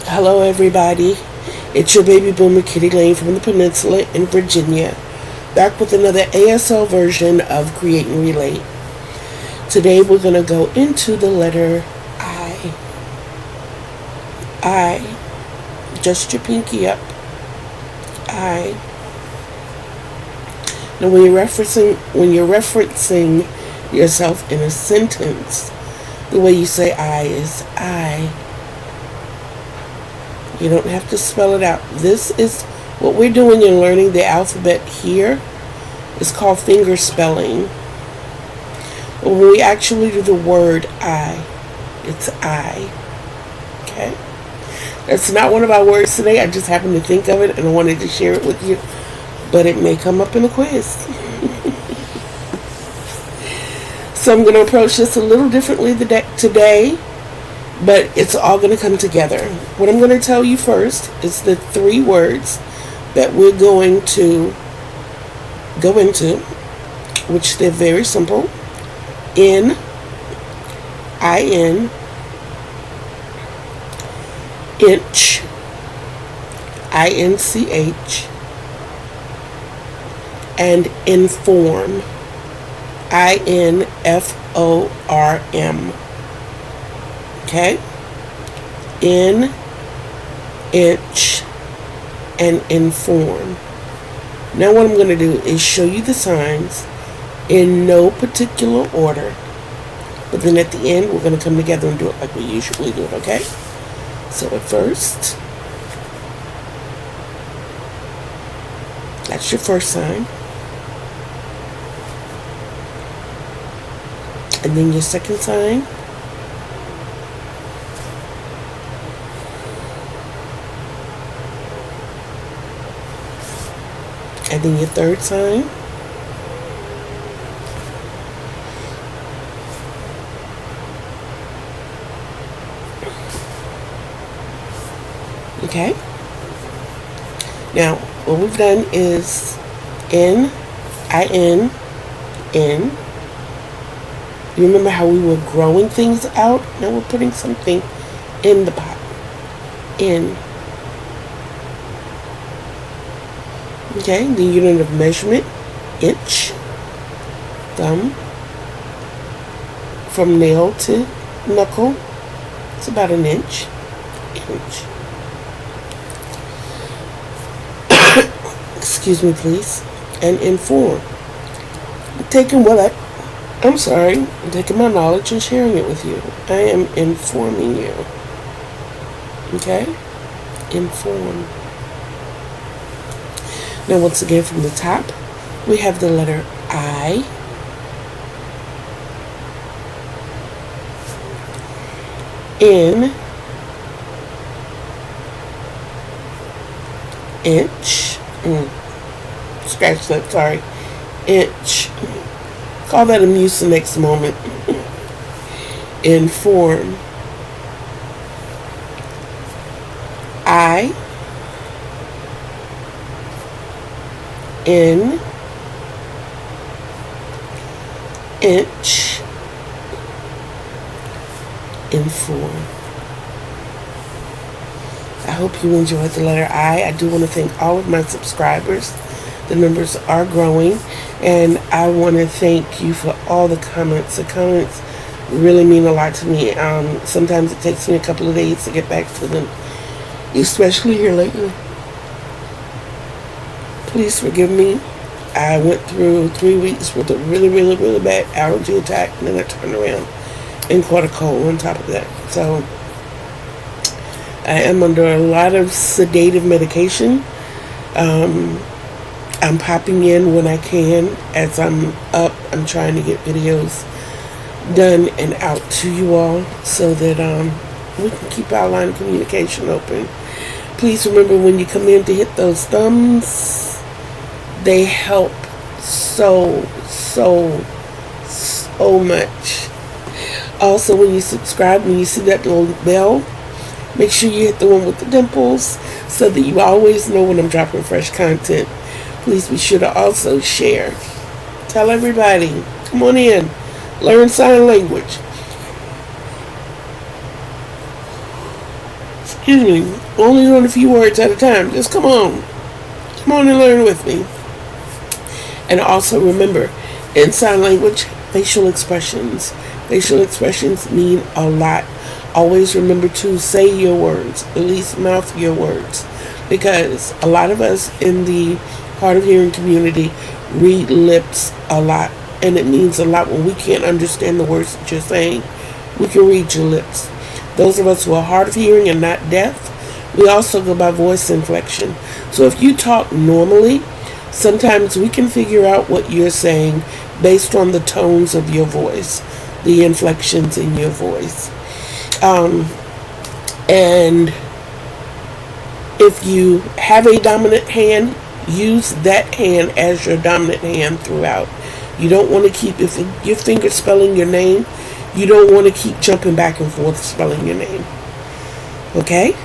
Hello, everybody. It's your baby boomer Kitty Lane from the Peninsula in Virginia, back with another ASL version of Create and Relate. Today, we're going to go into the letter I. I. Just your pinky up. I. Now, when you're referencing yourself in a sentence, the way you say I is I. You don't have to spell it out. This is what we're doing in learning the alphabet here. It's called finger spelling. When we actually do the word I, it's I. Okay? That's not one of our words today. I just happened to think of it and I wanted to share it with you. But it may come up in the quiz. So I'm going to approach this a little differently today. But it's all going to come together. What I'm going to tell you first is the three words that we're going to go into, which they're very simple. In, I-N, inch, I-N-C-H, and inform, I-N-F-O-R-M. Okay? In, inch, and inform. Now what I'm going to do is show you the signs in no particular order. But then at the end, we're going to come together and do it like we usually do it, okay? So at first, that's your first sign. And then your second sign. And then your third sign. Okay. Now, what we've done is in, I-N, in. You remember how we were growing things out? Now we're putting something in the pot. In. Okay, the unit of measurement, inch, thumb, from nail to knuckle, it's about an inch, excuse me please, and inform. I'm taking my knowledge and sharing it with you. I am informing you, okay, inform. Now, once again, from the top, we have the letter I. In. Inch. Scratch that, sorry. Inch. Call that a mucinex moment. Inform. I. In, inch, inform. I hope you enjoyed the letter I. I do want to thank all of my subscribers. The numbers are growing, and I want to thank you for all the comments. The comments really mean a lot to me. Sometimes it takes me a couple of days to get back to them, especially here lately. Please forgive me. I went through 3 weeks with a really, really, really bad allergy attack, and then I turned around and caught a cold on top of that. So I am under a lot of sedative medication. I'm popping in when I can. As I'm up, I'm trying to get videos done and out to you all so that we can keep our line of communication open. Please remember when you come in to hit those thumbs. They help so much. Also, when you subscribe, when you see that little bell, make sure you hit the one with the dimples so that you always know when I'm dropping fresh content. Please be sure to also share. Tell everybody. Come on in. Learn sign language. Excuse me. Only learn a few words at a time. Just come on. Come on and learn with me. And also remember, in sign language, facial expressions. Facial expressions mean a lot. Always remember to say your words, at least mouth your words. Because a lot of us in the hard of hearing community read lips a lot. And it means a lot when we can't understand the words that you're saying. We can read your lips. Those of us who are hard of hearing and not deaf, we also go by voice inflection. So if you talk normally, sometimes we can figure out what you're saying based on the tones of your voice, the inflections in your voice. And if you have a dominant hand, use that hand as your dominant hand throughout. You don't want to keep, if your finger's spelling your name, you don't want to keep jumping back and forth spelling your name. Okay?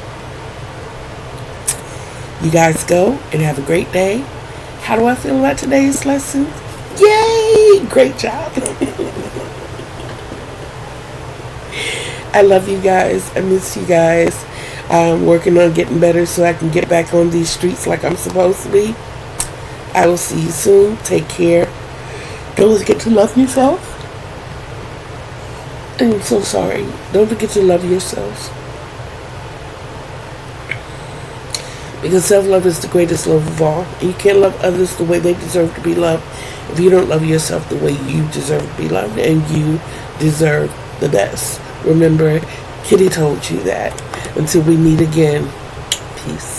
You guys go and have a great day. How do I feel about today's lesson? Yay! Great job. I love you guys. I miss you guys. I'm working on getting better so I can get back on these streets like I'm supposed to be. I will see you soon. Take care. Don't forget to love yourself. I'm so sorry. Don't forget to love yourselves. Because self-love is the greatest love of all. And you can't love others the way they deserve to be loved if you don't love yourself the way you deserve to be loved. And you deserve the best. Remember, Kitty told you that. Until we meet again, peace.